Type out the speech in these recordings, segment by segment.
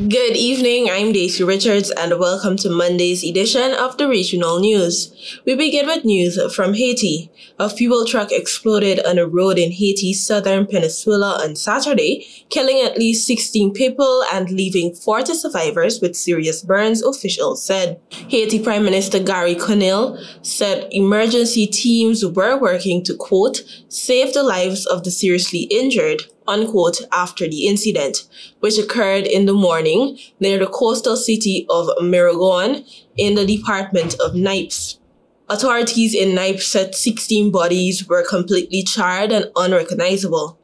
Good evening, I'm Daisy Richards and welcome to Monday's edition of the Regional News. We begin with news from Haiti. A fuel truck exploded on a road in Haiti's southern peninsula on Saturday, killing at least 16 people and leaving 40 survivors with serious burns, officials said. Haiti Prime Minister Gary Conille said emergency teams were working to, quote, save the lives of the seriously injured, unquote, after the incident, which occurred in the morning near the coastal city of Miragon in the department of Nipes. Authorities in Nipes said 16 bodies were completely charred and unrecognizable.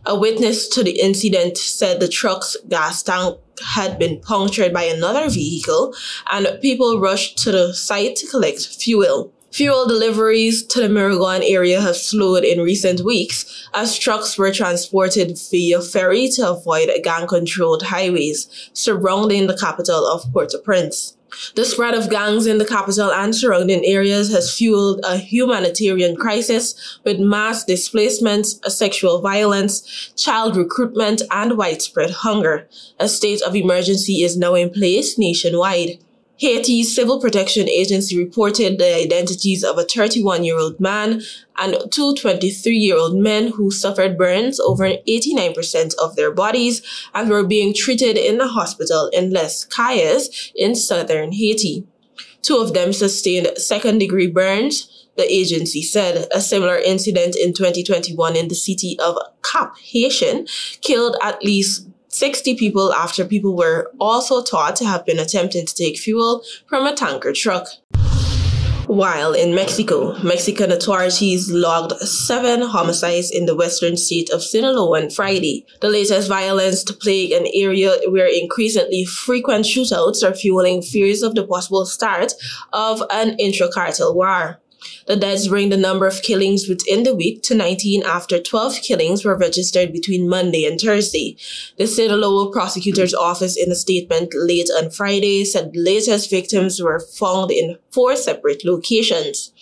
A witness to the incident said the truck's gas tank had been punctured by another vehicle and people rushed to the site to collect fuel. Fuel deliveries to the Miragon area have slowed in recent weeks as trucks were transported via ferry to avoid gang-controlled highways surrounding the capital of Port-au-Prince. The spread of gangs in the capital and surrounding areas has fueled a humanitarian crisis with mass displacement, sexual violence, child recruitment, and widespread hunger. A state of emergency is now in place nationwide. Haiti's Civil Protection Agency reported the identities of a 31-year-old man and two 23-year-old men who suffered burns over 89% of their bodies and were being treated in a hospital in Les Cayes in southern Haiti. Two of them sustained second-degree burns, the agency said. A similar incident in 2021 in the city of Cap-Haïtien killed at least 60 people after people were also thought to have been attempting to take fuel from a tanker truck. While in Mexico, Mexican authorities logged 7 homicides in the western state of Sinaloa on Friday, the latest violence to plague an area where increasingly frequent shootouts are fueling fears of the possible start of an intra-cartel war. The deaths bring the number of killings within the week to 19 after 12 killings were registered between Monday and Thursday. The Sinaloa prosecutor's office in a statement late on Friday said the latest victims were found in 4 separate locations.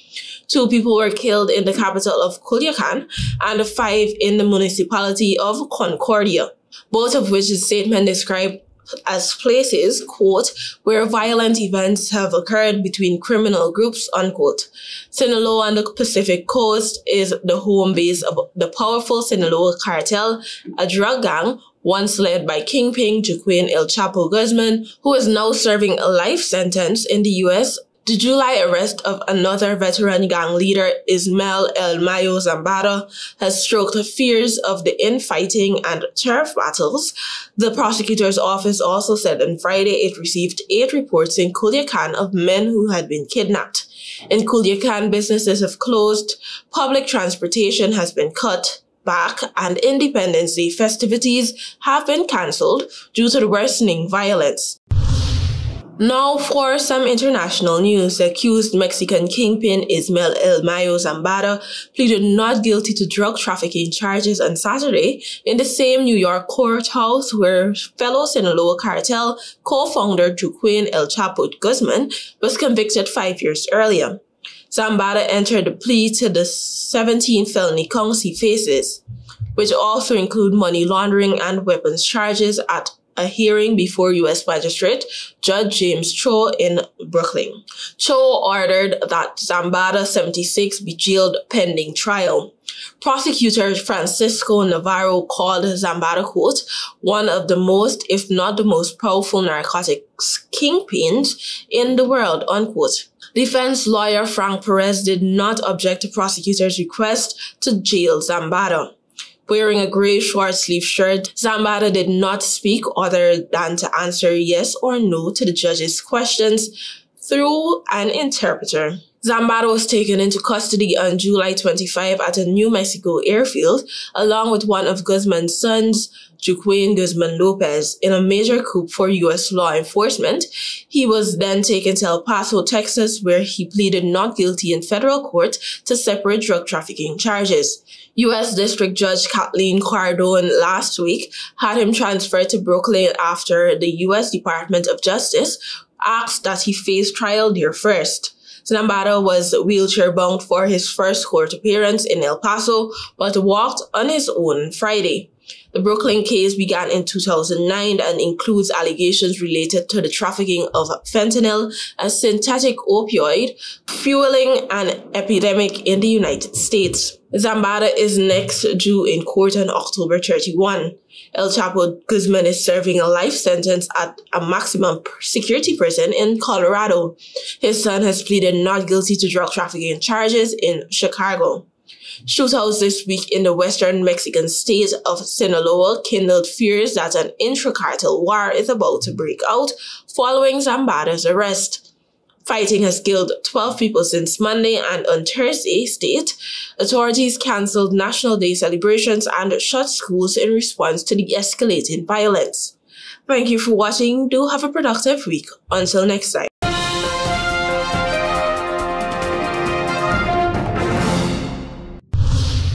2 people were killed in the capital of Culiacan and 5 in the municipality of Concordia, both of which the statement described as places, quote, where violent events have occurred between criminal groups, unquote. Sinaloa on the Pacific coast is the home base of the powerful Sinaloa cartel, a drug gang once led by Kingpin Joaquin El Chapo Guzman, who is now serving a life sentence in the U.S. The July arrest of another veteran gang leader, Ismael El Mayo Zambada, has stroked fears of the infighting and turf battles. The prosecutor's office also said on Friday it received 8 reports in Culiacan of men who had been kidnapped. In Culiacan, businesses have closed, public transportation has been cut back, and Independence Day festivities have been cancelled due to the worsening violence. Now for some international news. The accused Mexican kingpin Ismael El Mayo Zambada pleaded not guilty to drug trafficking charges on Saturday in the same New York courthouse where fellow Sinaloa cartel co-founder Joaquin El Chapo Guzman was convicted 5 years earlier. Zambada entered the plea to the 17 felony counts he faces, which also include money laundering and weapons charges at a hearing before U.S. Magistrate Judge James Cho in Brooklyn. Cho ordered that Zambada, 76, be jailed pending trial. Prosecutor Francisco Navarro called Zambada, quote, one of the most, if not the most powerful narcotics kingpins in the world, unquote. Defense lawyer Frank Perez did not object to prosecutor's request to jail Zambada. Wearing a gray short-sleeved shirt, Zambada did not speak other than to answer yes or no to the judge's questions through an interpreter. Zambada was taken into custody on July 25 at a New Mexico airfield, along with one of Guzman's sons, Joaquin Guzman Lopez, in a major coup for U.S. law enforcement. He was then taken to El Paso, Texas, where he pleaded not guilty in federal court to separate drug trafficking charges. U.S. District Judge Kathleen Cardone last week had him transferred to Brooklyn after the U.S. Department of Justice asked that he face trial there first. Zambada was wheelchair-bound for his first court appearance in El Paso, but walked on his own Friday. The Brooklyn case began in 2009 and includes allegations related to the trafficking of fentanyl, a synthetic opioid, fueling an epidemic in the United States. Zambada is next due in court on October 31. El Chapo Guzman is serving a life sentence at a maximum security prison in Colorado. His son has pleaded not guilty to drug trafficking charges in Chicago. Shootouts this week in the western Mexican state of Sinaloa kindled fears that an intra-cartel war is about to break out following Zambada's arrest. Fighting has killed 12 people since Monday, and on Thursday, state authorities cancelled National Day celebrations and shut schools in response to the escalating violence. Thank you for watching. Do have a productive week. Until next time.